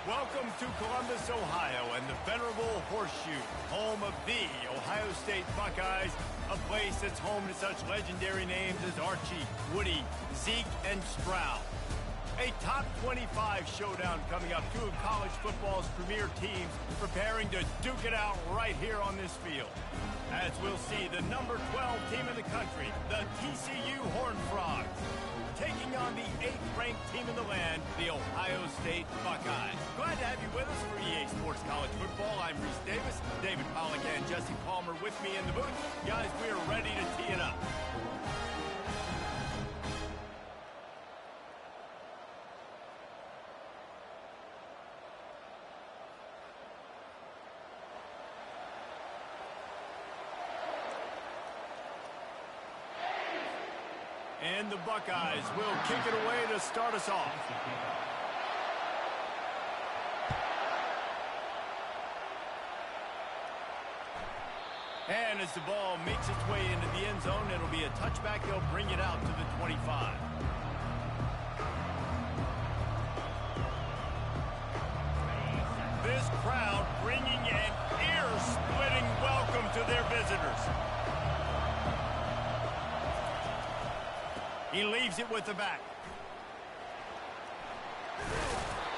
Welcome to Columbus, Ohio, and the venerable Horseshoe, home of the Ohio State Buckeyes, a place that's home to such legendary names as Archie, Woody, Zeke, and Stroud. A top 25 showdown coming up, two of college football's premier teams preparing to duke it out right here on this field. As we'll see, the number 12 team in the country, the TCU Horned Frogs, taking on the 8th-ranked team in the land, the Ohio State Buckeyes. Glad to have you with us for EA Sports College Football. I'm Reese Davis, David Pollack and Jesse Palmer with me in the booth. Guys, we are ready to tee it up. And the Buckeyes will kick it away to start us off. And as the ball makes its way into the end zone, it'll be a touchback. They'll bring it out to the 25. This crowd bringing an ear-splitting welcome to their visitors. He leaves it with the back.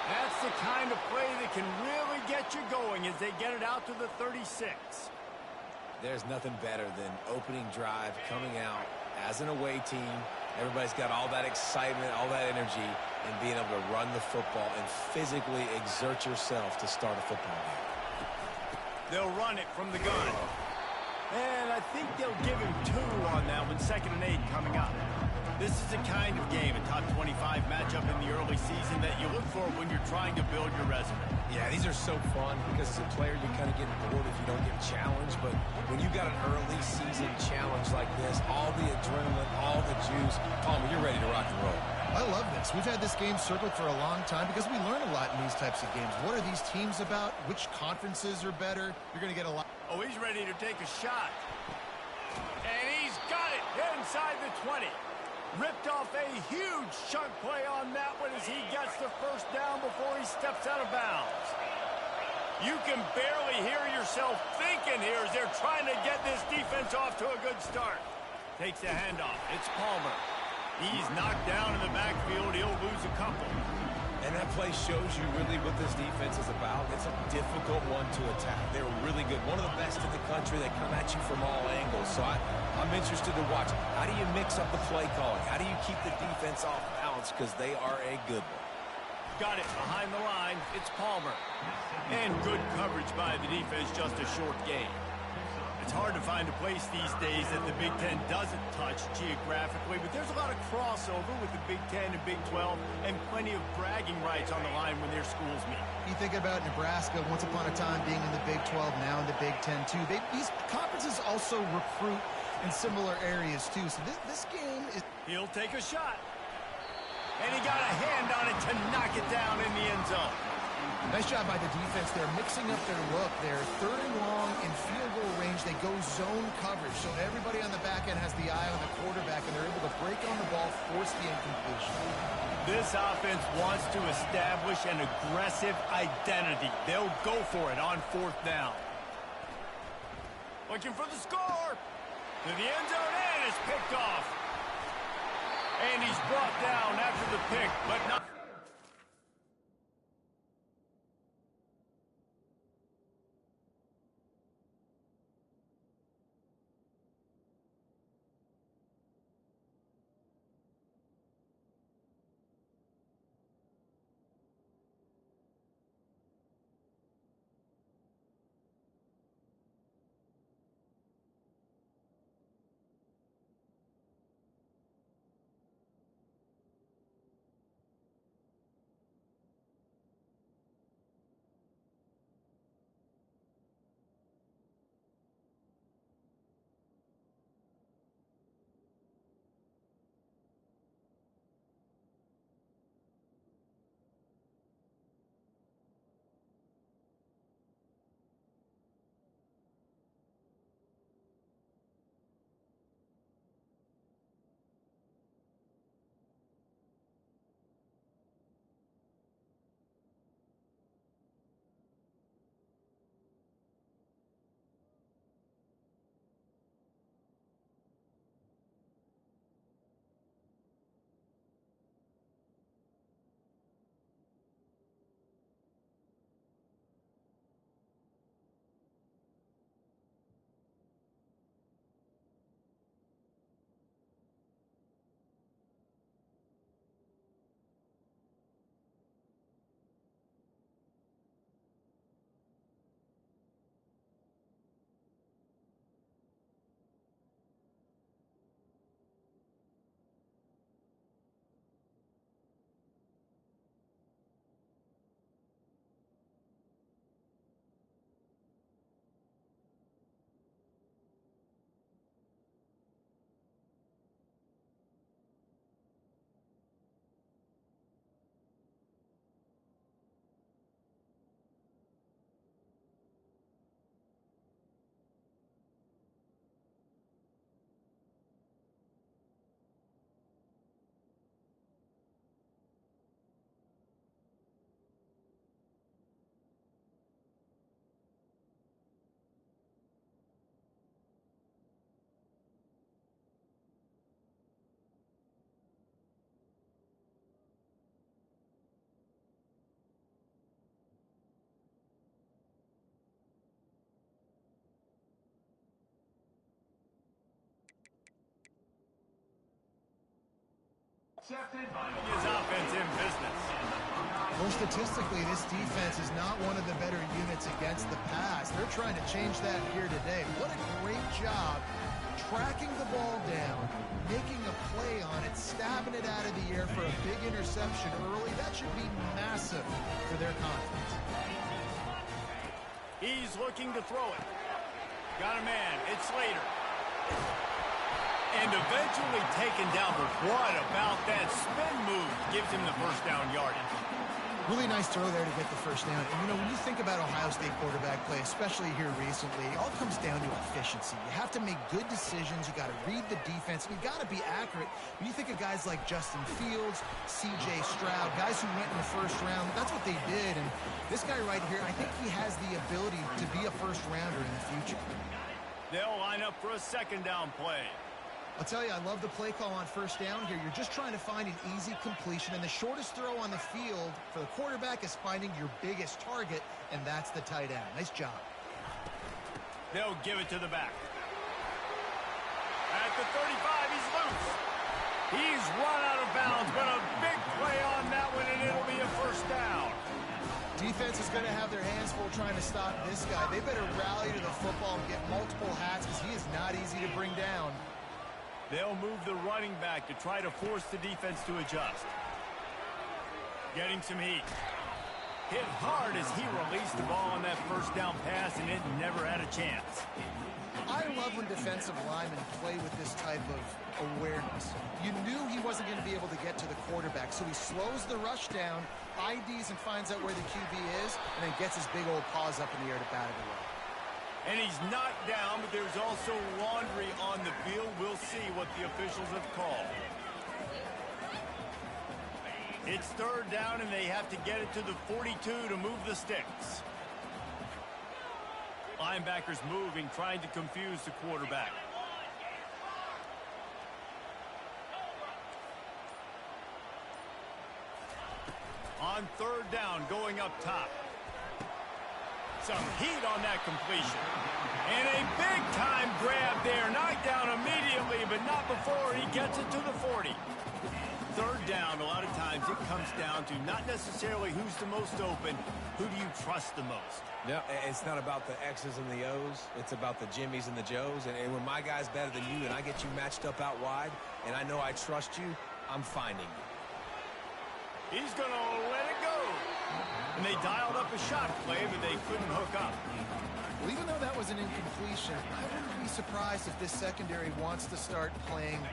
That's the kind of play that can really get you going as they get it out to the 36. There's nothing better than opening drive, coming out as an away team. Everybody's got all that excitement, all that energy, and being able to run the football and physically exert yourself to start a football game. They'll run it from the gun. And I think they'll give him 2 on that one, 2nd and 8 coming up. This is the kind of game, a top 25 matchup in the early season that you look for when you're trying to build your resume. Yeah, these are so fun because as a player, you kind of get bored if you don't get challenged. But when you got an early season challenge like this, all the adrenaline, all the juice, Palmer, you're ready to rock and roll. I love this. We've had this game circled for a long time because we learn a lot in these types of games. What are these teams about? Which conferences are better? You're going to get a lot. Oh, he's ready to take a shot. And he's got it inside the 20. Ripped off a huge chunk play on that one as he gets the first down before he steps out of bounds. You can barely hear yourself thinking here as they're trying to get this defense off to a good start. Takes a handoff. It's Palmer. He's knocked down in the backfield. He'll lose a couple. And that play shows you really what this defense is about. It's a difficult one to attack. They're really good. One of the best in the country. They come at you from all angles. So I'm interested to watch. How do you mix up the play calling? How do you keep the defense off balance? Because they are a good one. Got it behind the line. It's Palmer. And good coverage by the defense. Just a short gain. It's hard to find a place these days that the Big Ten doesn't touch geographically, but there's a lot of crossover with the Big Ten and Big 12 and plenty of bragging rights on the line when their schools meet. You think about Nebraska once upon a time being in the Big 12, now in the Big 10 too. These conferences also recruit in similar areas too. So this game is... He'll take a shot. And he got a hand on it to knock it down in the end zone. Nice job by the defense. They're mixing up their look. They're 3rd and long in field goal range. They go zone coverage. So everybody on the back end has the eye on the quarterback, and they're able to break on the ball, force the incompletion. This offense wants to establish an aggressive identity. They'll go for it on 4th down. Looking for the score. To the end zone, and it's picked off. And he's brought down after the pick, but not... His offense in business. Well, statistically, this defense is not one of the better units against the pass. They're trying to change that here today. What a great job tracking the ball down, making a play on it, stabbing it out of the air for a big interception early. That should be massive for their confidence. He's looking to throw it. Got a man. It's Slater. And eventually taken down, but what about that spin move? Gives him the first down yardage. Really nice throw there to get the first down. And, you know, when you think about Ohio State quarterback play, especially here recently, it all comes down to efficiency. You have to make good decisions. You got to read the defense. You got to be accurate. When you think of guys like Justin Fields, C.J. Stroud, guys who went in the first round, that's what they did. And this guy right here, I think he has the ability to be a first-rounder in the future. They'll line up for a second down play. I'll tell you, I love the play call on first down here. You're just trying to find an easy completion, and the shortest throw on the field for the quarterback is finding your biggest target, and that's the tight end. Nice job. They'll give it to the back. At the 35, he's loose. He's run out of bounds, but a big play on that one, and it'll be a first down. Defense is going to have their hands full trying to stop this guy. They better rally to the football and get multiple hats because he is not easy to bring down. They'll move the running back to try to force the defense to adjust. Getting some heat. Hit hard as he released the ball on that first down pass, and it never had a chance. I love when defensive linemen play with this type of awareness. You knew he wasn't going to be able to get to the quarterback, so he slows the rush down, IDs and finds out where the QB is, and then gets his big old paws up in the air to bat it away. And he's knocked down, but there's also laundry on the field. We'll see what the officials have called. It's third down, and they have to get it to the 42 to move the sticks. Linebackers moving, trying to confuse the quarterback. On third down, going up top. Some heat on that completion. And a big-time grab there. Knocked down immediately, but not before he gets it to the 40. Third down, a lot of times it comes down to not necessarily who's the most open, who do you trust the most? No, it's not about the X's and the O's. It's about the Jimmys and the Joes. And when my guy's better than you and I get you matched up out wide, and I know I trust you, I'm finding you. He's going to let it go. And they dialed up a shot play, but they couldn't hook up. Well, even though that was an incompletion, I wouldn't be surprised if this secondary wants to start playing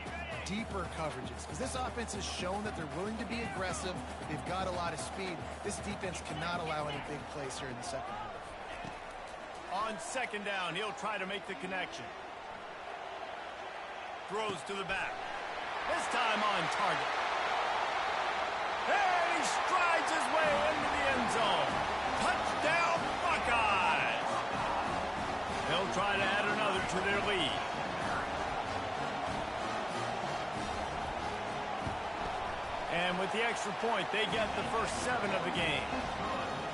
deeper coverages, because this offense has shown that they're willing to be aggressive. They've got a lot of speed. This defense cannot allow any big plays here in the second half. On second down, he'll try to make the connection. Throws to the back. This time on target. And he strides his way into the end zone. Touchdown, Buckeyes! They'll try to add another to their lead. And with the extra point, they get the first 7 of the game.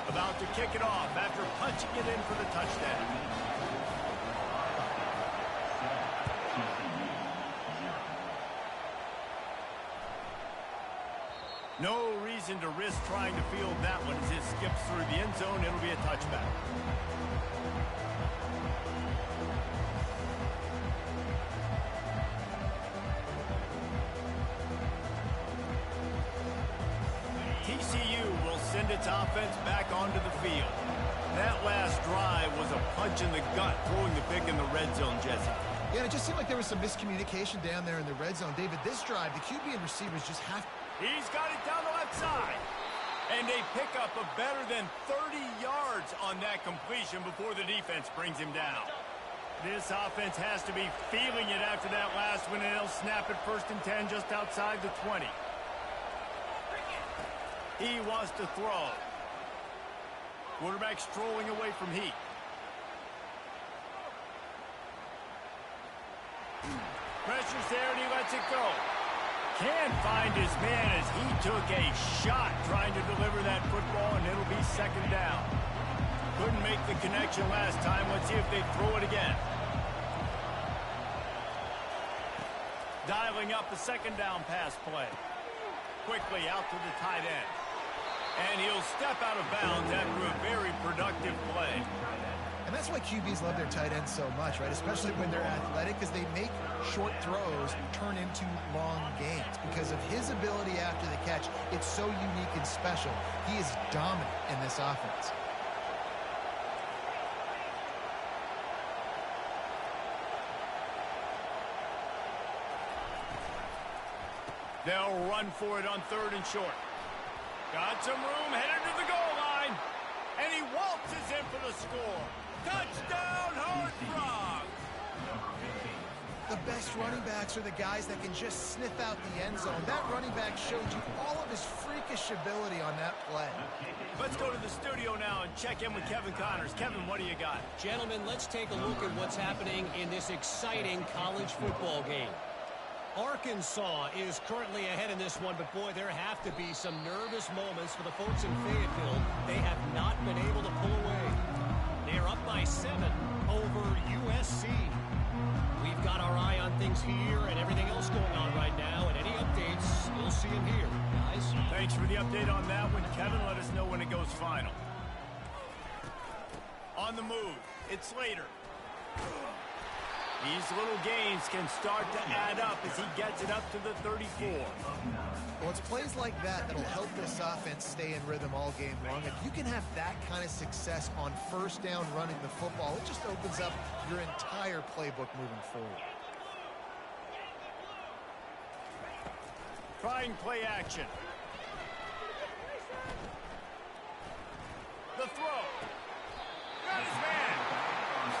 About to kick it off after punching it in for the touchdown. No reason to risk trying to field that one as it skips through the end zone. It'll be a touchback. TCU will send its offense back onto the field. That last drive was a punch in the gut, throwing the pick in the red zone, Jesse. Yeah, it just seemed like there was some miscommunication down there in the red zone. David, this drive, the QB and receivers just have... He's got it down the left side. And they pick up a better than 30 yards on that completion before the defense brings him down. This offense has to be feeling it after that last one, and they'll snap it 1st and 10 just outside the 20. He wants to throw. Quarterback strolling away from heat. Pressure's there, and he lets it go. Can't find his man as he took a shot trying to deliver that football, and it'll be second down. Couldn't make the connection last time. Let's see if they throw it again. Dialing up the second down pass play. quickly out to the tight end. And he'll step out of bounds after a very productive play. And that's why QBs love their tight ends so much, right? Especially when they're athletic, because they make short throws turn into long gains. Because of his ability after the catch, it's so unique and special. He is dominant in this offense. They'll run for it on 3rd and short. Got some room, headed to the goal line. And he waltzes in for the score. Touchdown, Horned Frogs! The best running backs are the guys that can just sniff out the end zone. That running back showed you all of his freakish ability on that play. Let's go to the studio now and check in with Kevin Connors. Kevin, what do you got? Gentlemen, let's take a look at what's happening in this exciting college football game. Arkansas is currently ahead in this one, but boy, there have to be some nervous moments for the folks in Fayetteville. They have not been able to pull away. They're up by 7 over USC. We've got our eye on things here and everything else going on right now, and any updates, you'll see them here, guys. Thanks for the update on that one, Kevin. Let us know when it goes final. On the move, it's Slater. These little gains can start to add up as he gets it up to the 34. Well, it's plays like that that'll help this offense stay in rhythm all game long. If you can have that kind of success on 1st down running the football, it just opens up your entire playbook moving forward. Trying play action. The throw. Got his man.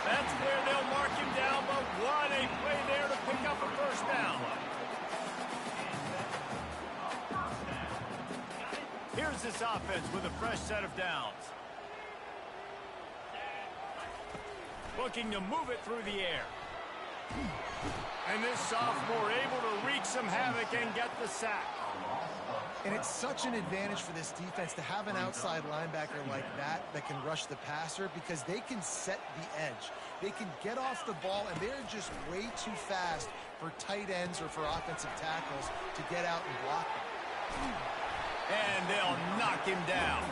That's where they'll mark him down, but what a play there to pick up a 1st down. Here's this offense with a fresh set of downs. Looking to move it through the air. And this sophomore able to wreak some havoc and get the sack. And it's such an advantage for this defense to have an outside linebacker like that can rush the passer, because they can set the edge. They can get off the ball, and they're just way too fast for tight ends or for offensive tackles to get out and block them. And they'll knock him down.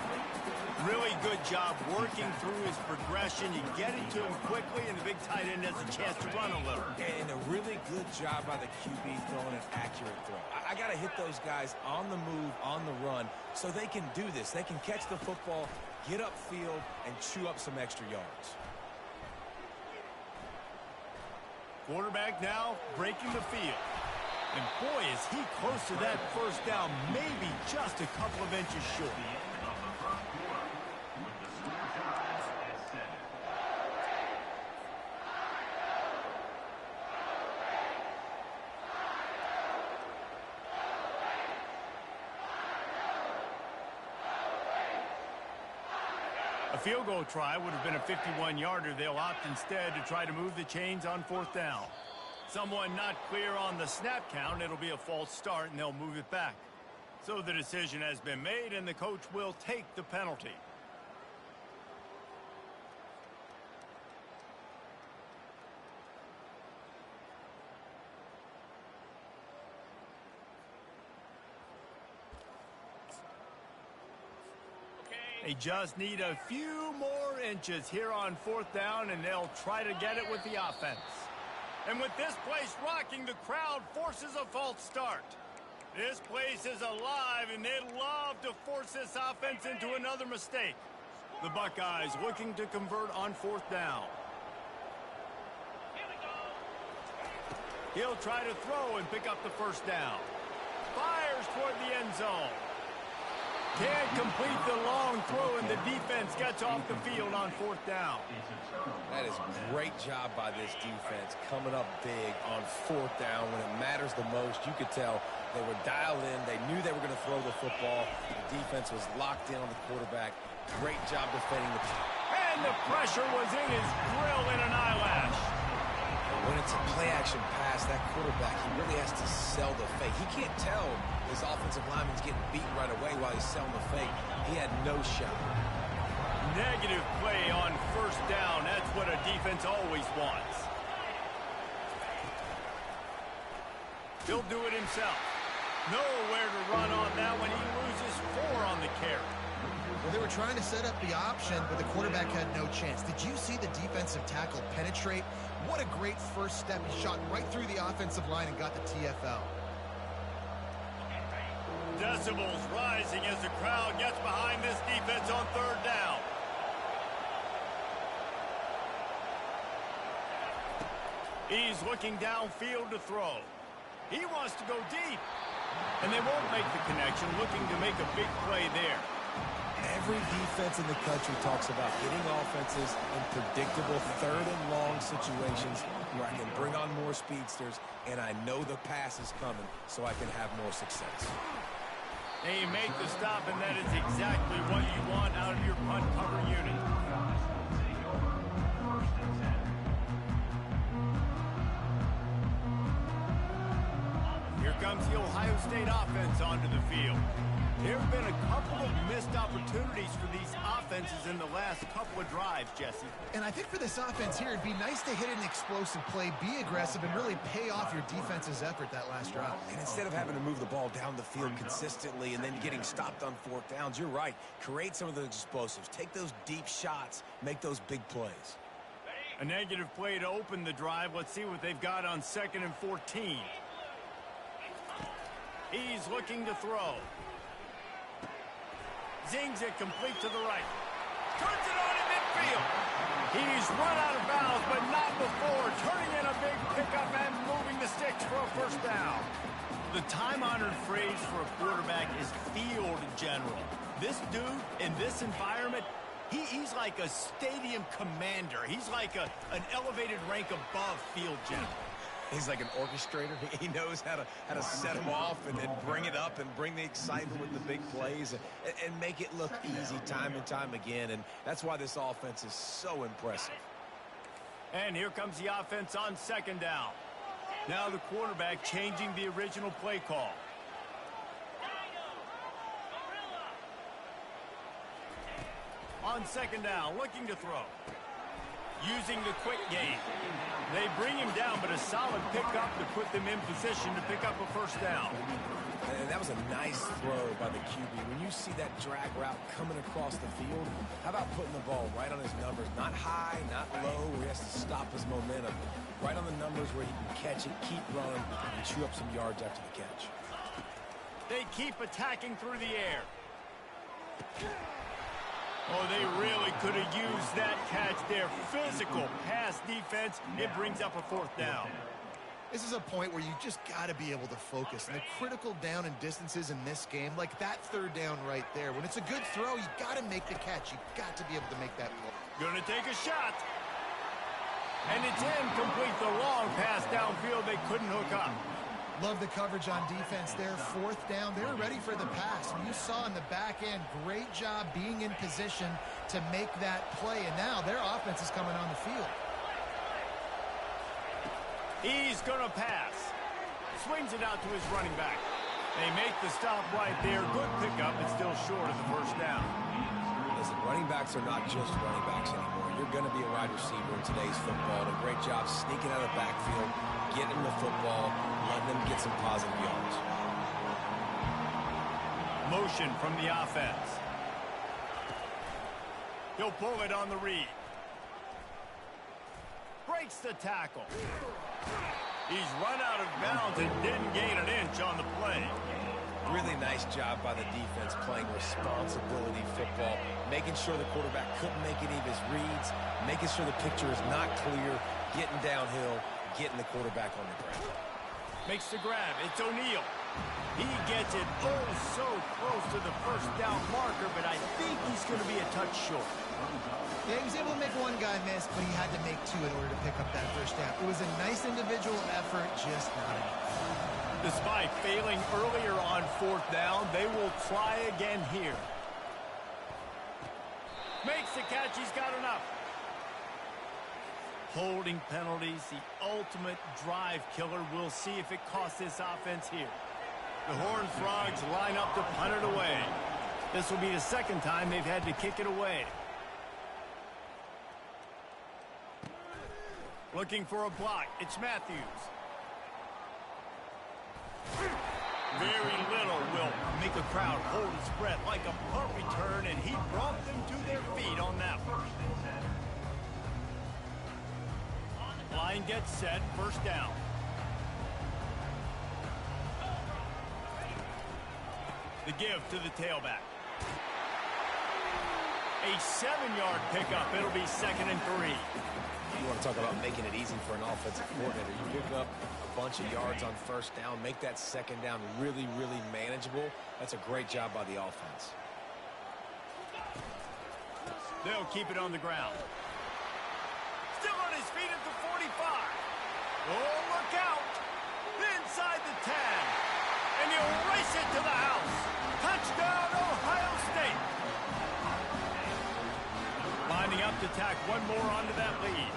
Really good job working through his progression. You get it to him quickly, and the big tight end has a chance to run a little. And a really good job by the QB throwing an accurate throw. I got to hit those guys on the move, on the run, so they can do this. They can catch the football, get upfield, and chew up some extra yards. Quarterback now breaking the field. And boy, is he close to that 1st down, maybe just a couple of inches short. A field goal try would have been a 51-yarder. They'll opt instead to try to move the chains on 4th down. Someone not clear on the snap count. It'll be a false start, and they'll move it back. So the decision has been made, and the coach will take the penalty. They just need a few more inches here on 4th down, and they'll try to get it with the offense. And with this place rocking, the crowd forces a false start. This place is alive, and they'd love to force this offense into another mistake. The Buckeyes looking to convert on 4th down. He'll try to throw and pick up the 1st down. Fires toward the end zone. Can't complete the long throw, and the defense gets off the field on 4th down. That is a great job by this defense, coming up big on 4th down when it matters the most. You could tell they were dialed in. They knew they were going to throw the football. The defense was locked in on the quarterback. Great job defending the pass. And the pressure was in his grill in an eyelash. When it's a play-action pass, that quarterback, he really has to sell the fake. He can't tell his offensive lineman's getting beaten right away while he's selling the fake. He had no shot. Negative play on 1st down. That's what a defense always wants. He'll do it himself. Nowhere to run on that when he loses 4 on the carry. Well, they were trying to set up the option, but the quarterback had no chance. Did you see the defensive tackle penetrate? What a great first step. He shot right through the offensive line and got the TFL. Decibels rising as the crowd gets behind this defense on 3rd down. He's looking downfield to throw. He wants to go deep. And they won't make the connection, looking to make a big play there. Every defense in the country talks about getting offenses in predictable 3rd and long situations where I can bring on more speedsters and I know the pass is coming so I can have more success. They make the stop, and that is exactly what you want out of your punt cover unit. Here comes the Ohio State offense onto the field. There have been a couple of missed opportunities for these offenses in the last couple of drives, Jesse. And I think for this offense here, it'd be nice to hit an explosive play, be aggressive, and really pay off your defense's effort that last drive. And instead of having to move the ball down the field consistently and then getting stopped on 4th downs, you're right. Create some of those explosives. Take those deep shots. Make those big plays. A negative play to open the drive. Let's see what they've got on 2nd and 14. He's looking to throw. Zings it complete to the right. Turns it on in midfield. He's run out of bounds, but not before turning in a big pickup and moving the sticks for a 1st down. The time-honored phrase for a quarterback is field general. This dude, in this environment, he's like a stadium commander. He's like an elevated rank above field general. He's like an orchestrator. He knows how to set them off and then bring it up and bring the excitement with the big plays and make it look easy time and time again. And that's why this offense is so impressive. And here comes the offense on 2nd down. Now the quarterback changing the original play call. On 2nd down, looking to throw. Using the quick game. They bring him down, but a solid pickup to put them in position to pick up a 1st down. And that was a nice throw by the QB. When you see that drag route coming across the field, how about putting the ball right on his numbers? Not high, not low, where he has to stop his momentum. Right on the numbers where he can catch it, keep running, and chew up some yards after the catch. They keep attacking through the air. Oh, they really could have used that catch there. Physical pass defense. It brings up a 4th down. This is a point where you just got to be able to focus. And the critical down and distances in this game, like that 3rd down right there. When it's a good throw, you got to make the catch. You got to be able to make that play. Gonna take a shot. And it's incomplete. The long pass downfield they couldn't hook up. Love the coverage on defense there. 4th down. They were ready for the pass. And you saw in the back end, great job being in position to make that play. And now their offense is coming on the field. He's going to pass. Swings it out to his running back. They make the stop right there. Good pickup, but still short of the 1st down. Listen, running backs are not just running backs anymore. You're going to be a wide receiver in today's football. And a great job sneaking out of the backfield, getting them the football, letting them get some positive yards. Motion from the offense. He'll pull it on the read. Breaks the tackle. He's run out of bounds and didn't gain an inch on the play. Really nice job by the defense playing responsibility football, making sure the quarterback couldn't make any of his reads, making sure the picture is not clear, getting downhill, getting the quarterback on the ground. Makes the grab. It's O'Neal. He gets it so close to the 1st down marker, but I think he's going to be a touch short. Yeah, he was able to make one guy miss, but he had to make 2 in order to pick up that 1st down. It was a nice individual effort, just not enough. Despite failing earlier on 4th down, they will try again here. Makes the catch. He's got enough. Holding penalties, the ultimate drive killer. We'll see if it costs this offense here. The Horned Frogs line up to punt it away. This will be the 2nd time they've had to kick it away. Looking for a block. It's Matthews. Very little will make a crowd hold its breath like a punt return, and he brought them to their feet on that one. Line gets set, first down. The give to the tailback. A 7-yard pickup. It'll be 2nd and 3. You want to talk about making it easy for an offensive coordinator. You pick up a bunch of yards on first down, make that second down really, really manageable. That's a great job by the offense. They'll keep it on the ground. Still on his feet at the 45. Oh, look out. Inside the 10. And he'll race it to the house. Touchdown, Ohio State. Lining up to tack one more onto that lead.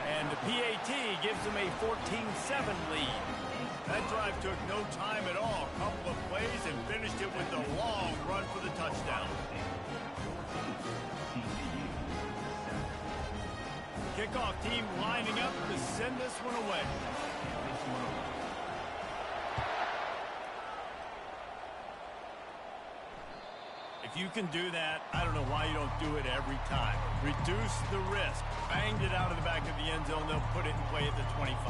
And the PAT gives them a 14-7 lead. That drive took no time at all. A couple of plays and finished it with a long run for the touchdown. Kickoff team lining up to send this one away. If you can do that, I don't know why you don't do it every time. Reduce the risk. Banged it out of the back of the end zone. They'll put it in play at the 25.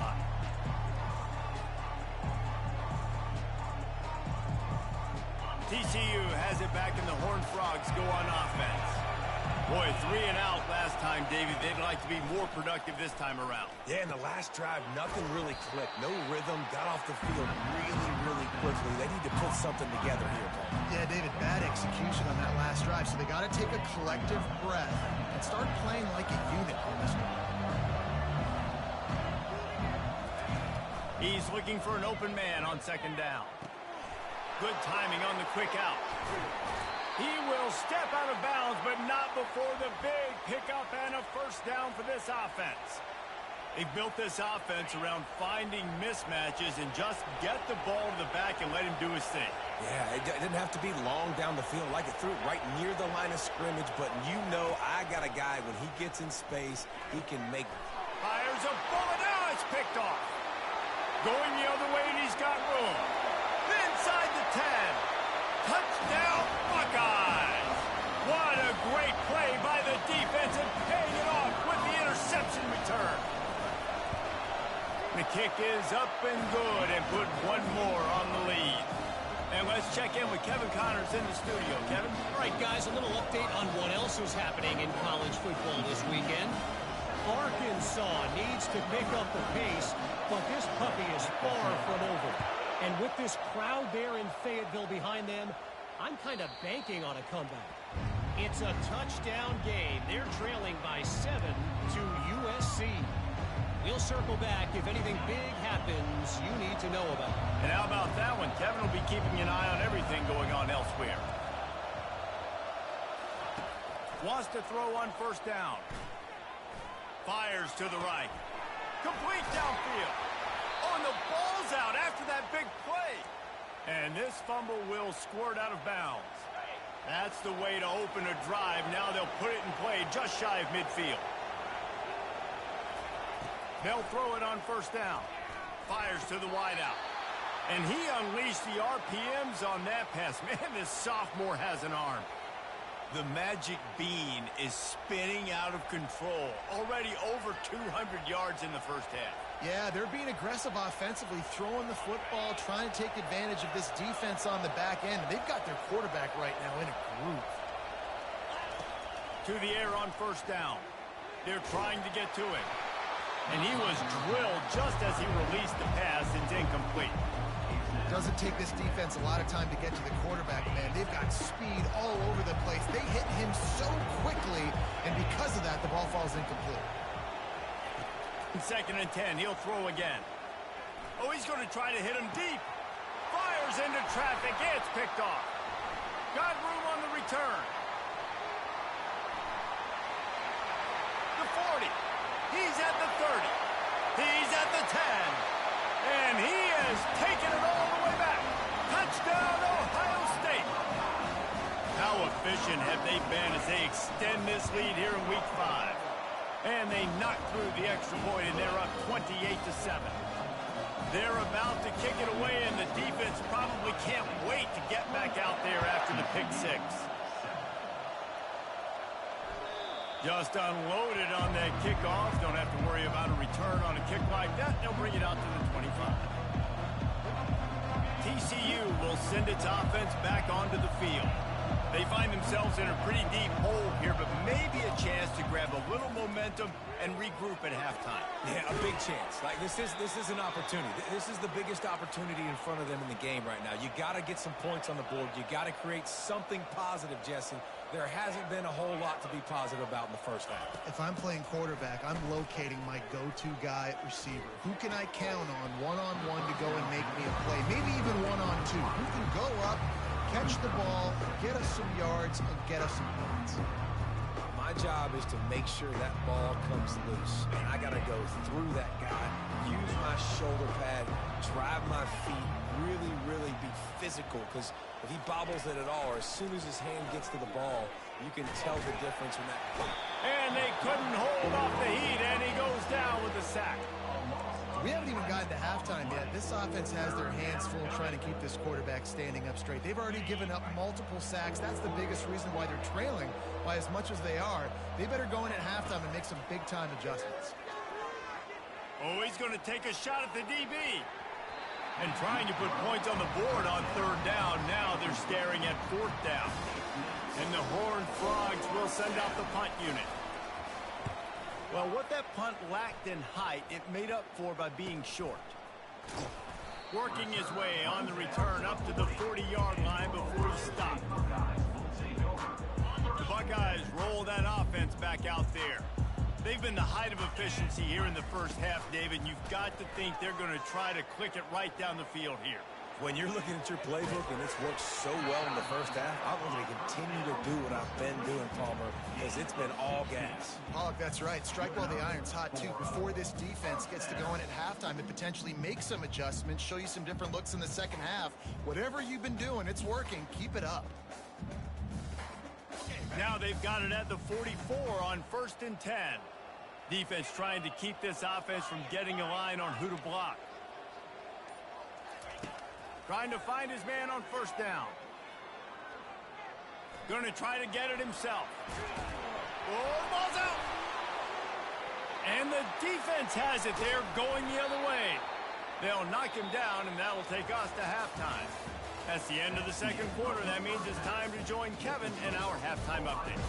TCU has it back, and the Horned Frogs go on offense. Boy, 3 and out last time, Davey. They'd like to be more productive this time around. Yeah, in the last drive, nothing really clicked. No rhythm, got off the field really, really quickly. They need to put something together here, Paul. Yeah, David, bad execution on that last drive, so they got to take a collective breath and start playing like a unit on this one. He's looking for an open man on 2nd down. Good timing on the quick out. He will step out of bounds, but not before the big pickup and a first down for this offense. They've built this offense around finding mismatches and just get the ball to the back and let him do his thing. Yeah, it didn't have to be long down the field. Like it threw it right near the line of scrimmage, but you know I got a guy, when he gets in space, he can make... Fires a bullet. Now it's picked off. Going the other way, and he's got room. Inside the 10. Touchdown, Buckeyes! What a great play by the defense, and paying it off with the interception return. The kick is up and good, and put one more on the lead. And let's check in with Kevin Connors in the studio. Kevin? All right, guys, a little update on what else is happening in college football this weekend. Arkansas needs to pick up the pace, but this puppy is far from over. And with this crowd there in Fayetteville behind them, I'm kind of banking on a comeback. It's a touchdown game. They're trailing by 7 to USC. We'll circle back if anything big happens you need to know about. And how about that one? Kevin will be keeping an eye on everything going on elsewhere. Wants to throw on 1st down. Fires to the right. Complete downfield. Oh, and the ball's out after that big play. And this fumble will squirt out of bounds. That's the way to open a drive. Now they'll put it in play just shy of midfield. They'll throw it on 1st down. Fires to the wideout. And he unleashed the RPMs on that pass. Man, this sophomore has an arm. The magic bean is spinning out of control. Already over 200 yards in the first half. Yeah, they're being aggressive offensively, throwing the football, trying to take advantage of this defense on the back end. They've got their quarterback right now in a groove. To the air on 1st down. They're trying to get to it. And he was drilled just as he released the pass. It's incomplete. Doesn't take this defense a lot of time to get to the quarterback, man. They've got speed all over the place. They hit him so quickly, and because of that, the ball falls incomplete. 2nd and 10. He'll throw again. Oh, he's going to try to hit him deep. Fires into traffic. It's picked off. Got room on the return. The 40. He's at the 30. He's at the 10. And he has taken it all the way back. Touchdown, Ohio State. How efficient have they been as they extend this lead here in Week 5? And they knock through the extra point, and they're up 28-7. They're about to kick it away, and the defense probably can't wait to get back out there after the pick six. Just unloaded on that kickoff. Don't have to worry about a return on a kick like that. They'll bring it out to the 25. TCU will send its offense back onto the field. They find themselves in a pretty deep hole here, but maybe a chance to grab a little momentum and regroup at halftime. Yeah, a big chance. Like this is an opportunity. This is the biggest opportunity in front of them in the game right now. You got to get some points on the board. You got to create something positive, Jesse. There hasn't been a whole lot to be positive about in the first half. If I'm playing quarterback, I'm locating my go-to guy at receiver. Who can I count on one-on-one to go and make me a play? Maybe even one-on-two. Who can go up, catch the ball, get us some yards, and get us some points? My job is to make sure that ball comes loose, and I got to go through that guy, use my shoulder pad, drive my feet, really be physical, because if he bobbles it at all, or as soon as his hand gets to the ball, you can tell the difference in that. And they couldn't hold off the heat, and he goes down with a sack. We haven't even gotten to halftime yet. This offense has their hands full trying to keep this quarterback standing up straight. They've already given up multiple sacks. That's the biggest reason why they're trailing by as much as they are. They better go in at halftime and make some big-time adjustments. Oh, he's going to take a shot at the DB. And trying to put points on the board on third down. Now they're staring at fourth down. And the Horned Frogs will send out the punt unit. Well, what that punt lacked in height, it made up for by being short. Working his way on the return up to the 40-yard line before he stopped. The Buckeyes roll that offense back out there. They've been the height of efficiency here in the first half, David. You've got to think they're going to try to click it right down the field here. When you're looking at your playbook and it's worked so well in the first half, I'm going to continue to do what I've been doing, Palmer, because it's been all gas. Pollock, that's right. Strike while the iron's hot, too. Before this defense gets to going at halftime and potentially make some adjustments, show you some different looks in the second half. Whatever you've been doing, it's working. Keep it up. Now they've got it at the 44 on 1st and 10. Defense trying to keep this offense from getting a line on who to block. Trying to find his man on first down. Going to try to get it himself. Oh, the ball's out. And the defense has it there going the other way. They'll knock him down, and that will take us to halftime. That's the end of the second quarter. That means it's time to join Kevin in our halftime update.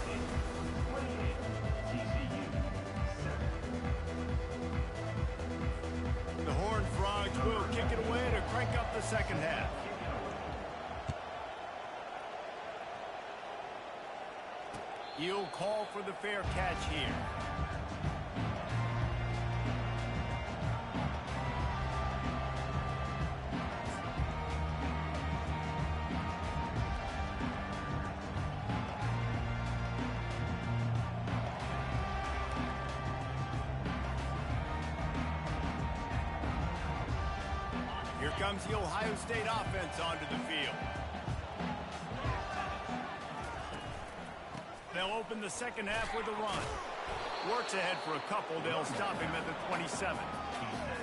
The Horned Frogs will kick it away to crank up the second half. He'll call for the fair catch here. Here comes the Ohio State offense onto the field. They'll open the second half with a run. Works ahead for a couple. They'll stop him at the 27.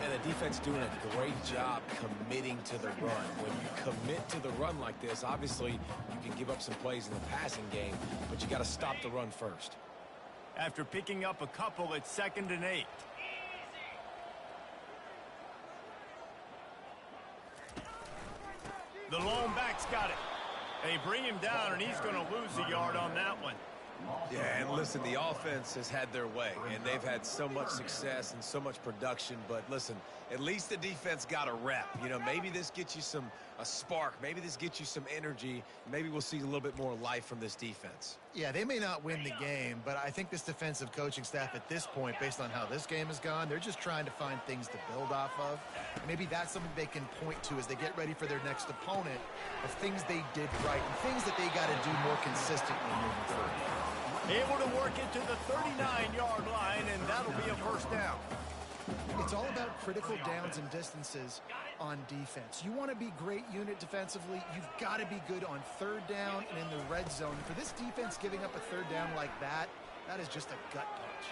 And the defense doing a great job committing to the run. When you commit to the run like this, obviously you can give up some plays in the passing game, but you got to stop the run first. After picking up a couple, it's 2nd and 8. The lone back's got it. They bring him down, and he's going to lose a yard on that one. Yeah, and listen, the offense has had their way, and they've had so much success and so much production. But listen, at least the defense got a rep. You know, maybe this gets you a spark. Maybe this gets you some energy. Maybe we'll see a little bit more life from this defense. Yeah, they may not win the game, but I think this defensive coaching staff at this point, based on how this game has gone, they're just trying to find things to build off of. Maybe that's something they can point to as they get ready for their next opponent of things they did right and things that they got to do more consistently moving forward. Able to work it to the 39-yard line, and that'll be a first down. It's all about critical downs and distances on defense. You want to be great unit defensively, you've got to be good on third down and in the red zone. For this defense giving up a third down like that, that is just a gut punch.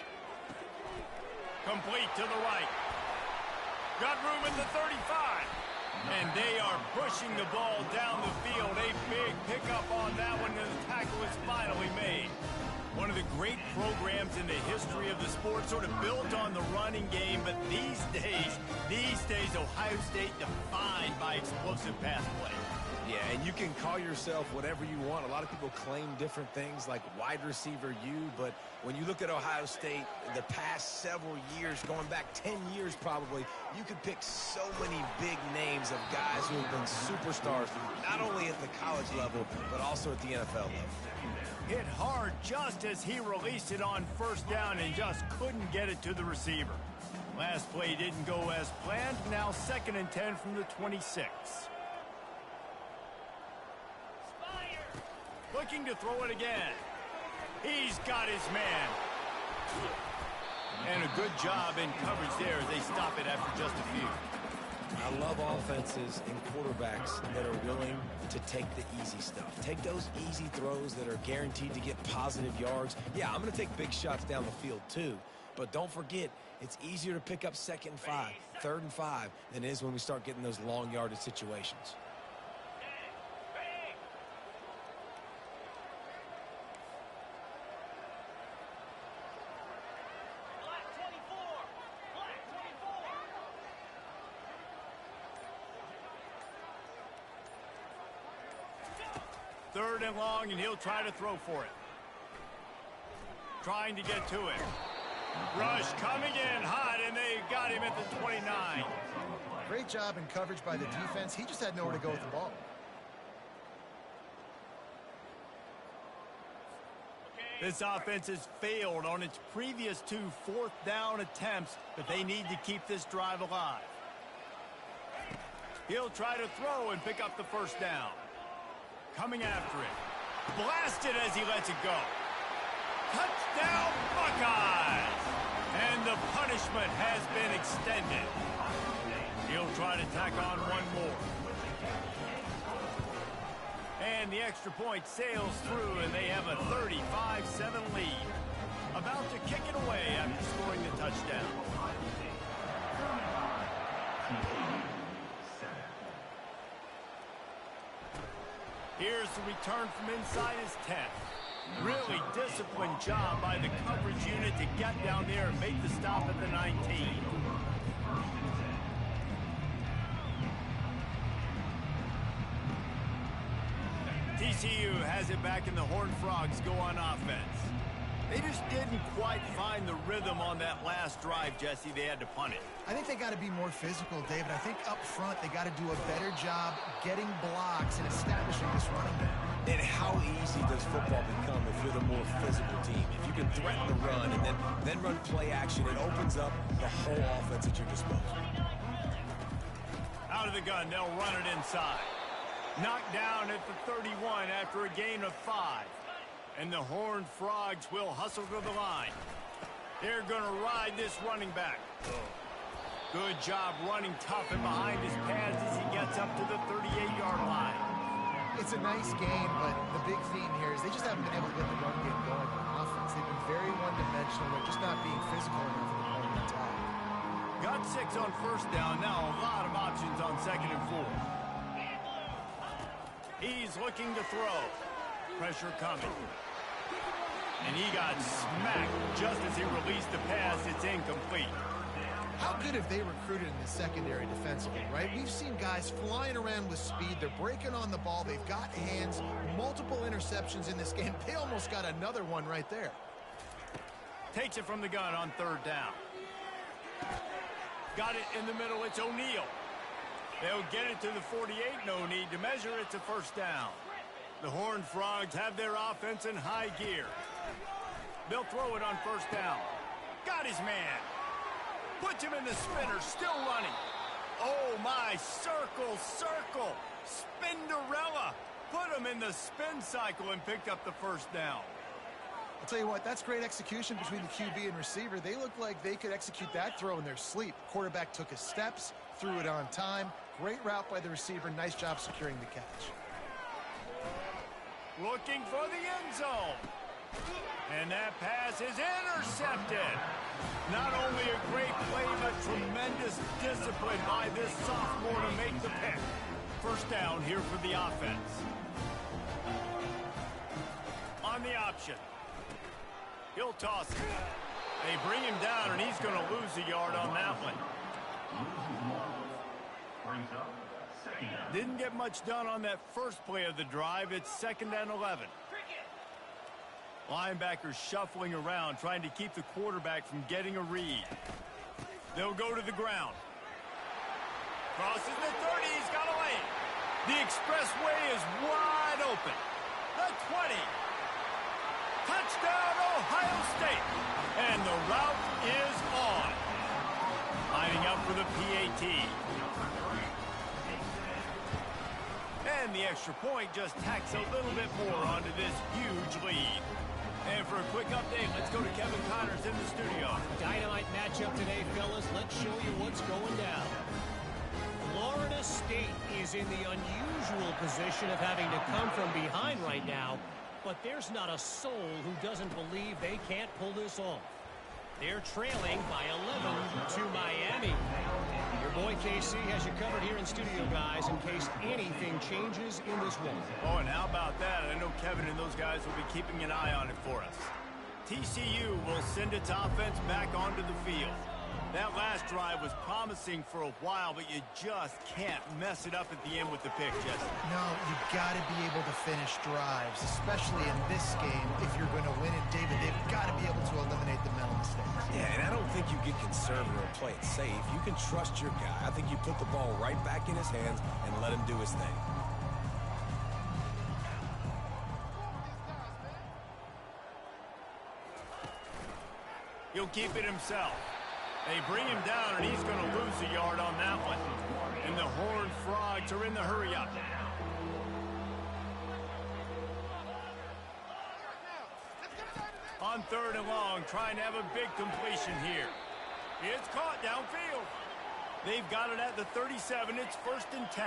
Complete to the right. Got room at the 35. And they are pushing the ball down the field. A big pickup on that one, and the tackle is finally made. One of the great programs in the history of the sport, sort of built on the running game, but these days, Ohio State defined by explosive pass play. Yeah, and you can call yourself whatever you want. A lot of people claim different things like wide receiver U, but when you look at Ohio State, the past several years, going back 10 years probably, you could pick so many big names of guys who have been superstars, not only at the college level, but also at the NFL level. Hit hard just as he released it on first down and just couldn't get it to the receiver. Last play didn't go as planned. Now 2nd and 10 from the 26. Looking to throw it again. He's got his man. And a good job in coverage there as they stop it after just a few. I love offenses and quarterbacks that are willing to take the easy stuff. Take those easy throws that are guaranteed to get positive yards. Yeah, I'm going to take big shots down the field too. But don't forget, it's easier to pick up 2nd and 5, 3rd and 5 than it is when we start getting those long yardage situations. Third and long, and he'll try to throw for it. Trying to get to it. Rush coming in hot, and they got him at the 29. Great job in coverage by the defense. He just had nowhere to go with the ball. This offense has failed on its previous 2 4th-down attempts, but they need to keep this drive alive. He'll try to throw and pick up the 1st down. Coming after it. Blasted as he lets it go. Touchdown, Buckeyes! And the punishment has been extended. He'll try to tack on one more. And the extra point sails through, and they have a 35-7 lead. About to kick it away after scoring the touchdown. Here's the return from inside his 10. Really disciplined job by the coverage unit to get down there and make the stop at the 19. TCU has it back, and the Horned Frogs go on offense. They just didn't quite find the rhythm on that last drive, Jesse. They had to punt it. I think they got to be more physical, David. I think up front they got to do a better job getting blocks and establishing this running game. And how easy does football become if you're the more physical team? If you can threaten the run and then run play action, it opens up the whole offense at your disposal. Out of the gun, they'll run it inside. Knocked down at the 31 after a gain of 5. And the Horned Frogs will hustle to the line. They're going to ride this running back. Good job running tough and behind his pads as he gets up to the 38-yard line. It's a nice game, but the big theme here is they just haven't been able to get the run game going on offense. They've been very one-dimensional. They're just not being physical enough in the moment attack. Got 6 on 1st down. Now a lot of options on 2nd and 4. He's looking to throw. Pressure coming. And he got smacked just as he released the pass. It's incomplete. How good have they recruited in the secondary defensively, right? We've seen guys flying around with speed. They're breaking on the ball. They've got hands. Multiple interceptions in this game. They almost got another one right there. Takes it from the gun on 3rd down. Got it in the middle. It's O'Neal. They'll get it to the 48. No need to measure. It's a 1st down. The Horned Frogs have their offense in high gear. They'll throw it on 1st down. Got his man. Puts him in the spinner, still running. Oh, my, circle. Spinderella. Put him in the spin cycle and picked up the 1st down. I'll tell you what, that's great execution between the QB and receiver. They look like they could execute that throw in their sleep. Quarterback took his steps, threw it on time. Great route by the receiver. Nice job securing the catch. Looking for the end zone. And that pass is intercepted. Not only a great play, but tremendous discipline by this sophomore to make the pick. First down here for the offense. On the option. He'll toss it. They bring him down, and he's going to lose a yard on that one. Didn't get much done on that first play of the drive. It's 2nd and 11. Linebackers shuffling around, trying to keep the quarterback from getting a read. They'll go to the ground. Crosses the 30. He's got a lane. The expressway is wide open. The 20. Touchdown, Ohio State. And the route is on. Lining up for the PAT. And the extra point just tacks a little bit more onto this huge lead. And for a quick update, let's go to Kevin Connors in the studio. Dynamite matchup today, fellas. Let's show you what's going down. Florida State is in the unusual position of having to come from behind right now, but there's not a soul who doesn't believe they can't pull this off. They're trailing by 11 to Miami. Your boy KC has you covered here in studio, guys, in case anything changes in this one. Oh, and how about that? I know Kevin and those guys will be keeping an eye on it for us. TCU will send its offense back onto the field. That last drive was promising for a while, but you just can't mess it up at the end with the pick, Jesse. No, you've got to be able to finish drives, especially in this game. If you're going to win it, David, they've got to be able to eliminate the mental mistakes. Yeah, and I don't think you get conservative or play it safe. You can trust your guy. I think you put the ball right back in his hands and let him do his thing. He'll keep it himself. They bring him down, and he's going to lose a yard on that one. And the Horned Frogs are in the hurry-up. On 3rd and long, trying to have a big completion here. It's caught downfield. They've got it at the 37. It's 1st and 10.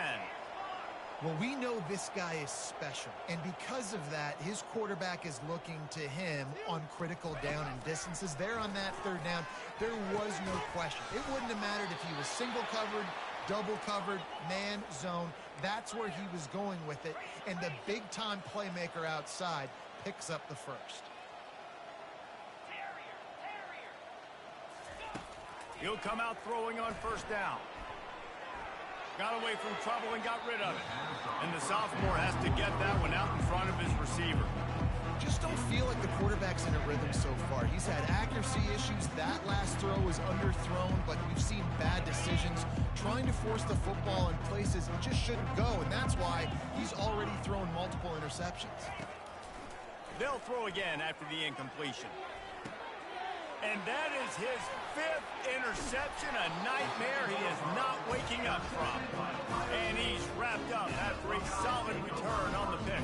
Well, we know this guy is special, and because of that, his quarterback is looking to him on critical down and distances. There on that 3rd down, there was no question. It wouldn't have mattered if he was single covered, double covered, man, zone. That's where he was going with it, and the big-time playmaker outside picks up the first. He'll come out throwing on 1st down. Got away from trouble and got rid of it. And the sophomore has to get that one out in front of his receiver. Just don't feel like the quarterback's in a rhythm so far. He's had accuracy issues. That last throw was underthrown, but we've seen bad decisions trying to force the football in places it just shouldn't go, and that's why he's already thrown multiple interceptions. They'll throw again after the incompletion. And that is his 5th interception, a nightmare he is not waking up from. And he's wrapped up after a solid return on the pick.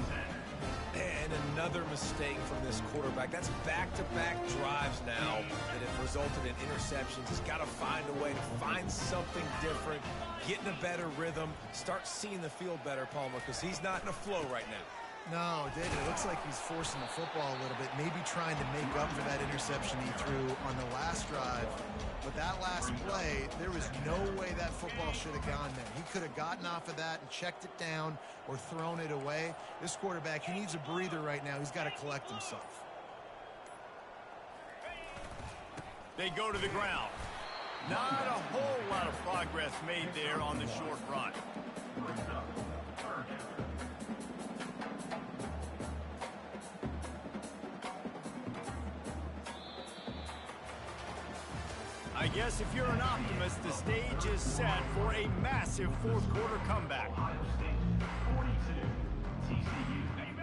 And another mistake from this quarterback. That's back-to-back drives now that have resulted in interceptions. He's got to find a way to find something different, get in a better rhythm, start seeing the field better, Palmer, because he's not in a flow right now. No, David, it looks like he's forcing the football a little bit, maybe trying to make up for that interception he threw on the last drive. But that last play, there was no way that football should have gone there. He could have gotten off of that and checked it down or thrown it away. This quarterback, he needs a breather right now. He's got to collect himself. They go to the ground. Not a whole lot of progress made there on the short run. I guess if you're an optimist, the stage is set for a massive 4th quarter comeback.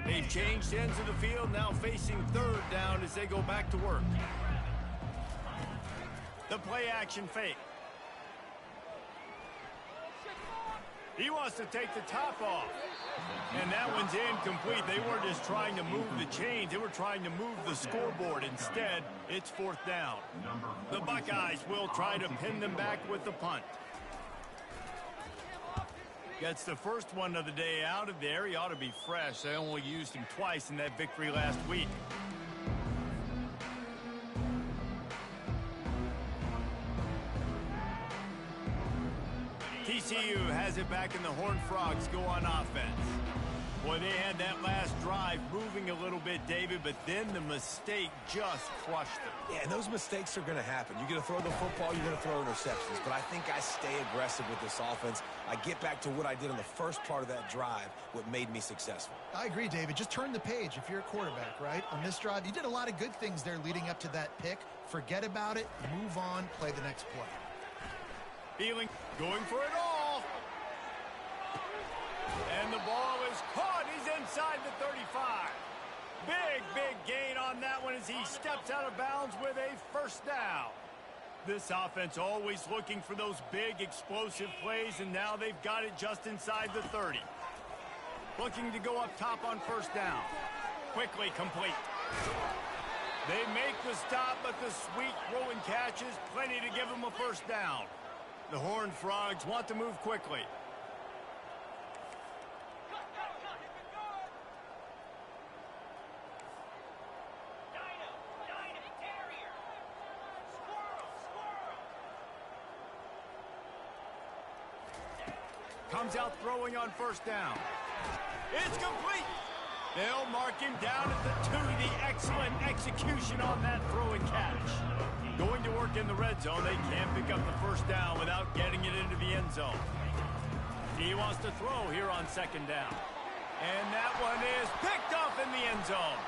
They've changed ends of the field, now facing 3rd down as they go back to work. The play action fake. He wants to take the top off. And that one's incomplete. They weren't just trying to move the chains. They were trying to move the scoreboard. Instead, it's 4th down. The Buckeyes will try to pin them back with the punt. Gets the first one of the day out of there. He ought to be fresh. They only used him twice in that victory last week. TCU has it back and the Horned Frogs go on offense. Boy, they had that last drive moving a little bit, David, but then the mistake just crushed them. Yeah, and those mistakes are going to happen. You're going to throw the football, you're going to throw interceptions. But I think I stay aggressive with this offense. I get back to what I did on the first part of that drive, what made me successful. I agree, David. Just turn the page if you're a quarterback, right? On this drive, you did a lot of good things there leading up to that pick. Forget about it, move on, play the next play. Feeling, going for it all. And the ball is caught. He's inside the 35. Big gain on that one as he steps out of bounds with a first down. This offense always looking for those big explosive plays, and now they've got it just inside the 30. Looking to go up top on first down. Quickly complete. They make the stop, but the sweet throw and catch is plenty to give them a first down. The Horned Frogs want to move quickly. Comes out throwing on first down. It's complete. They'll mark him down at the 2. The excellent execution on that throw and catch. Going to work in the red zone. They can't pick up the first down without getting it into the end zone. He wants to throw here on second down. And that one is picked off in the end zone.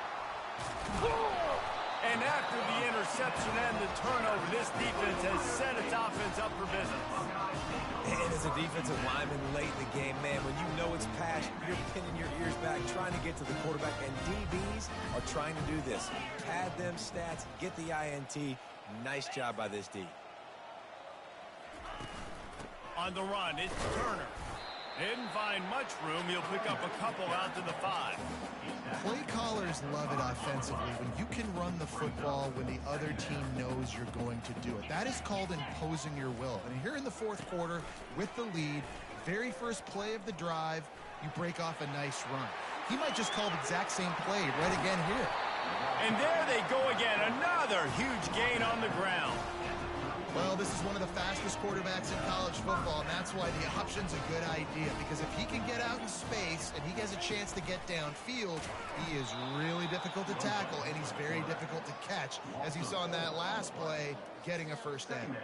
And after the interception and the turnover, this defense has set its offense up for business. And as a defensive lineman late in the game, man, when you know it's passed, you're pinning your ears back, trying to get to the quarterback, and DBs are trying to do this. Pad them stats, get the INT. Nice job by this D. On the run, it's Turner. Didn't find much room. He'll pick up a couple out to the 5. Play callers love it offensively when you can run the football when the other team knows you're going to do it. That is called imposing your will. And here in the fourth quarter with the lead, very first play of the drive, you break off a nice run. He might just call the exact same play right again here. And there they go again. Another huge gain on the ground. Well, this is one of the fastest quarterbacks in college football, and that's why the option's a good idea, because if he can get out in space and he has a chance to get downfield, he is really difficult to tackle, and he's very difficult to catch, as you saw in that last play, getting a first down.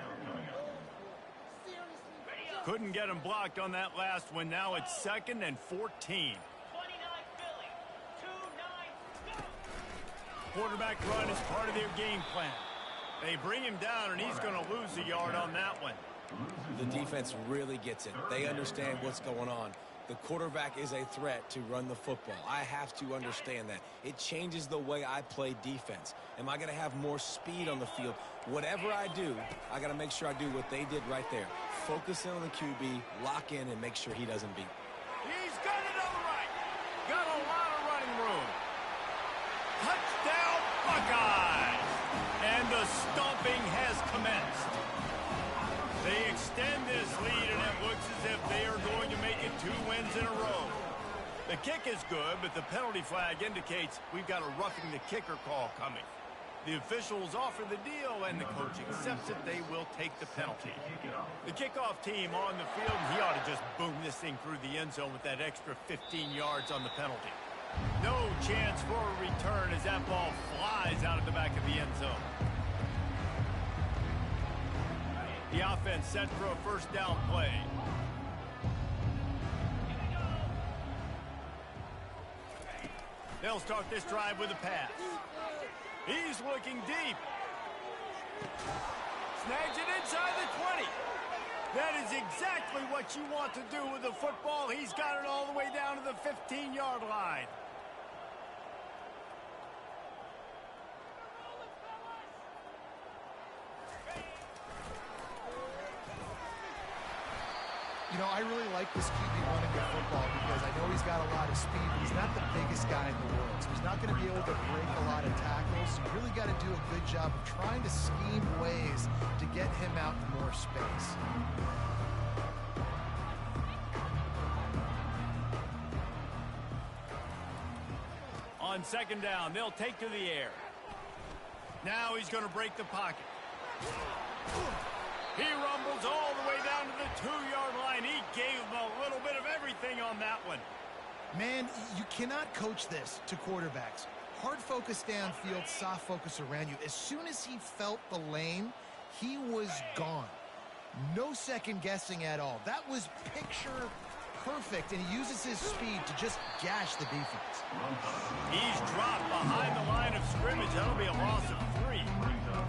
Couldn't get him blocked on that last one. Now it's 2nd and 14. Quarterback run is part of their game plan. They bring him down, and he's going to lose a yard on that one. The defense really gets it. They understand what's going on. The quarterback is a threat to run the football. I have to understand that. It changes the way I play defense. Am I going to have more speed on the field? Whatever I do, I got to make sure I do what they did right there. Focus in on the QB, lock in, and make sure he doesn't beat. He's got it on the right. Got a lot of running room. Touchdown, Buckeyes! And the stomping has commenced. They extend this lead, and it looks as if they are going to make it 2 wins in a row. The kick is good, but the penalty flag indicates we've got a roughing the kicker call coming. The officials offer the deal, and the coach accepts it. They will take the penalty. The kickoff team on the field, he ought to just boom this thing through the end zone with that extra 15 yards on the penalty. No chance for a return as that ball flies out of the back of the end zone. The offense set for a first down play. They'll start this drive with a pass. He's looking deep. Snags it inside the 20. That is exactly what you want to do with the football. He's got it all the way down to the 15-yard line. You know, I really like this QB running the football because I know he's got a lot of speed, but he's not the biggest guy in the world. So he's not going to be able to break a lot of tackles. So you really got to do a good job of trying to scheme ways to get him out in more space. On second down, they'll take to the air. Now he's going to break the pocket. He rumbles all the way down to the 2-yard line. He gave him a little bit of everything on that one. Man, you cannot coach this to quarterbacks. Hard focus downfield, soft focus around you. As soon as he felt the lane, he was gone. No second guessing at all. That was picture perfect, and he uses his speed to just gash the defense. He's dropped behind the line of scrimmage. That'll be a loss of 3.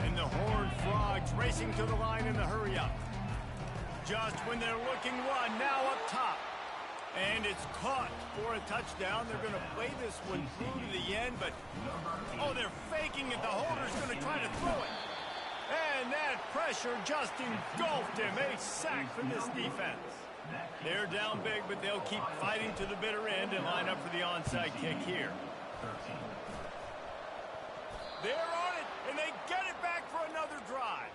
And the Horned Frogs racing to the line in the hurry-up. Just when they're looking one, now up top. And it's caught for a touchdown. They're going to play this one through to the end, but, oh, they're faking it. The holder's going to try to throw it. And that pressure just engulfed him. A sack for this defense. They're down big, but they'll keep fighting to the bitter end and line up for the onside kick here. They're on it, and they get it back for another drive.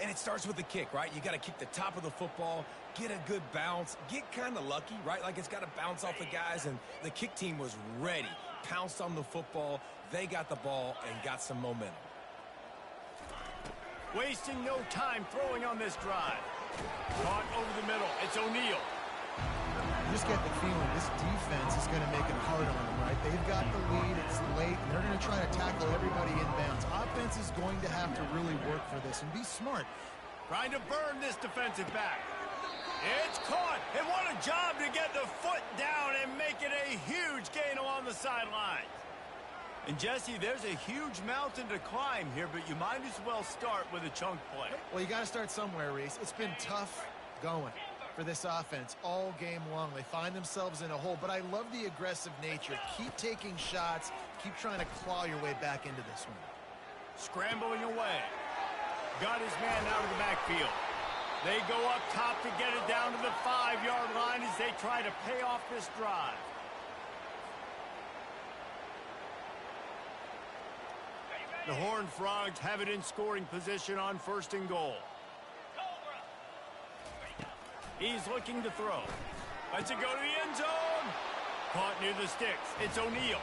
And it starts with the kick, right? You got to keep the top of the football, get a good bounce, get kind of lucky, right? Like it's got to bounce off the guys, and the kick team was ready. Pounced on the football, they got the ball, and got some momentum. Wasting no time throwing on this drive. Caught over the middle. It's O'Neal. You just get the feeling this defense is going to make it hard on them, right? They've got the lead. It's late, and they're going to try to tackle everybody inbounds. Offense is going to have to really work for this and be smart. Trying to burn this defensive back. It's caught. And what a job to get the foot down and make it a huge gain along the sideline. And, Jesse, there's a huge mountain to climb here, but you might as well start with a chunk play. Well, you got to start somewhere, Reese. It's been tough going for this offense all game long. They find themselves in a hole, but I love the aggressive nature. Keep taking shots. Keep trying to claw your way back into this one. Scrambling away. Got his man out of the backfield. They go up top to get it down to the 5-yard line as they try to pay off this drive. The Horned Frogs have it in scoring position on 1st and goal. He's looking to throw. Lets it go to the end zone. Caught near the sticks. It's O'Neal.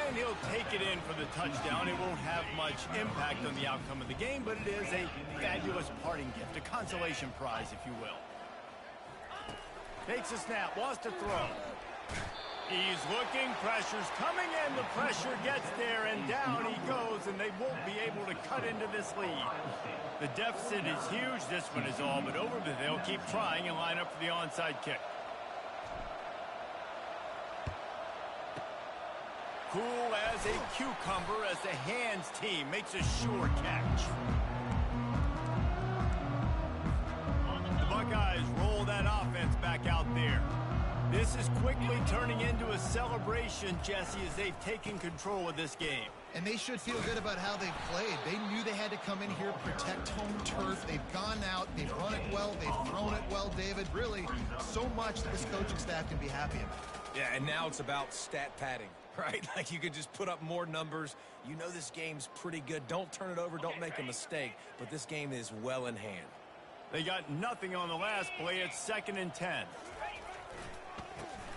And he'll take it in for the touchdown. It won't have much impact on the outcome of the game, but it is a fabulous parting gift, a consolation prize, if you will. Takes a snap, wants to throw. He's looking, pressure's coming in, the pressure gets there, and down he goes, and they won't be able to cut into this lead. The deficit is huge, this one is all but over, but they'll keep trying and line up for the onside kick. Cool as a cucumber as the hands team makes a sure catch. The Buckeyes roll that offense back out there. This is quickly turning into a celebration, Jesse, as they've taken control of this game. And they should feel good about how they've played. They knew they had to come in here, protect home turf. They've gone out, they've run it well, they've thrown it well, David. Really, so much that this coaching staff can be happy about. Yeah, and now it's about stat padding, right? Like you could just put up more numbers. You know this game's pretty good. Don't turn it over, don't make a mistake. But this game is well in hand. They got nothing on the last play. It's 2nd and 10.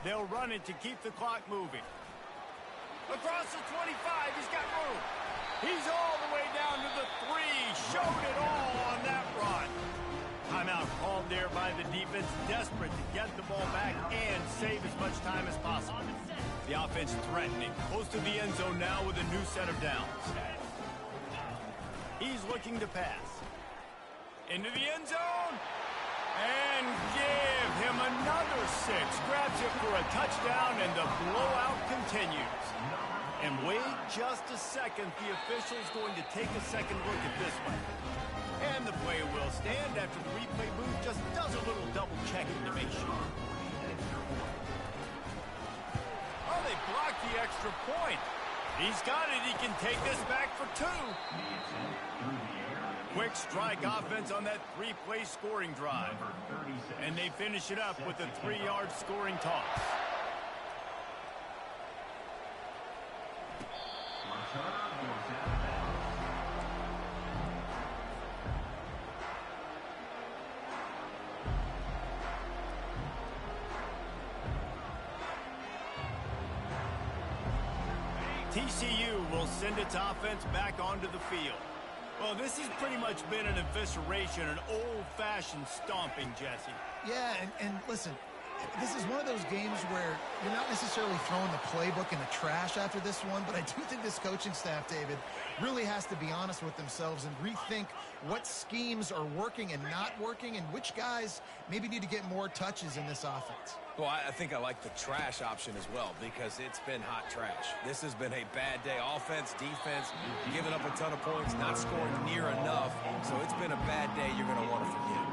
They'll run it to keep the clock moving. Across the 25, he's got room. He's all the way down to the 3. Showed it all on that run. Timeout called there by the defense, desperate to get the ball back and save as much time as possible. The offense threatening, close to the end zone now with a new set of downs. He's looking to pass. Into the end zone. And give him another 6. Grabs it for a touchdown, and the blowout continues. And wait just a second. The official's going to take a second look at this one. And the play will stand after the replay booth just does a little double checking to make sure. Oh, they blocked the extra point. He's got it. He can take this back for 2. Quick strike offense on that 3-play scoring drive. And they finish it up with a 3-yard scoring toss. TCU will send its offense back onto the field. Well, this has pretty much been an evisceration, an old-fashioned stomping, Jesse. Yeah, and listen, this is one of those games where you're not necessarily throwing the playbook in the trash after this one, but I do think this coaching staff, David, really has to be honest with themselves and rethink what schemes are working and not working and which guys maybe need to get more touches in this offense. Well, I think I like the trash option as well because it's been hot trash. This has been a bad day. Offense, defense, giving up a ton of points, not scoring near enough. So it's been a bad day you're going to want to forget.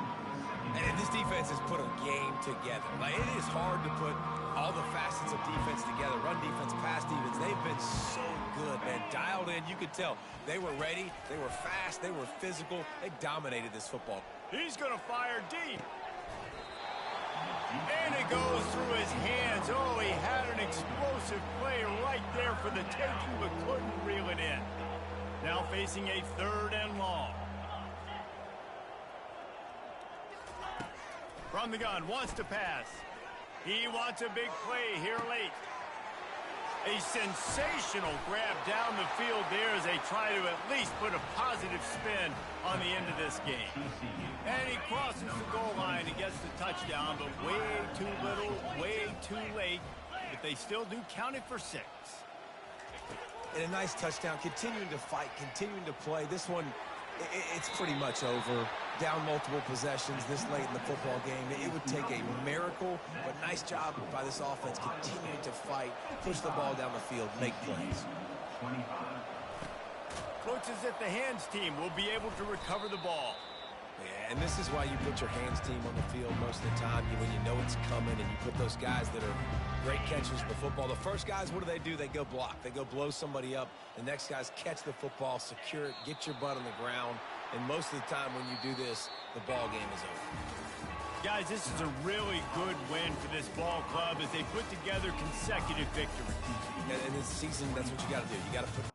And this defense has put a game together. Like, it is hard to put all the facets of defense together. Run defense, pass defense. They've been so good, man. Dialed in. You could tell they were ready. They were fast. They were physical. They dominated this football. He's going to fire deep. And it goes through his hands. Oh, he had an explosive play right there for the taking, but couldn't reel it in. Now facing a 3rd and long. From the gun, wants to pass. He wants a big play here late. A sensational grab down the field there as they try to at least put a positive spin on the end of this game. And he crosses the goal line and gets the touchdown, but way too little, way too late. But they still do count it for 6. And a nice touchdown, continuing to fight, continuing to play. This one, it's pretty much over. Down multiple possessions this late in the football game. It would take a miracle, but nice job by this offense continuing to fight, push the ball down the field, make plays. Looks as if the hands team will be able to recover the ball. Yeah, and this is why you put your hands team on the field most of the time when you know it's coming, and you put those guys that are great catchers of the football. The first guys, what do? They go block. They go blow somebody up. The next guys catch the football, secure it, get your butt on the ground. And most of the time when you do this, the ball game is over. Guys, this is a really good win for this ball club as they put together consecutive victories. And in this season, that's what you got to do. You got to put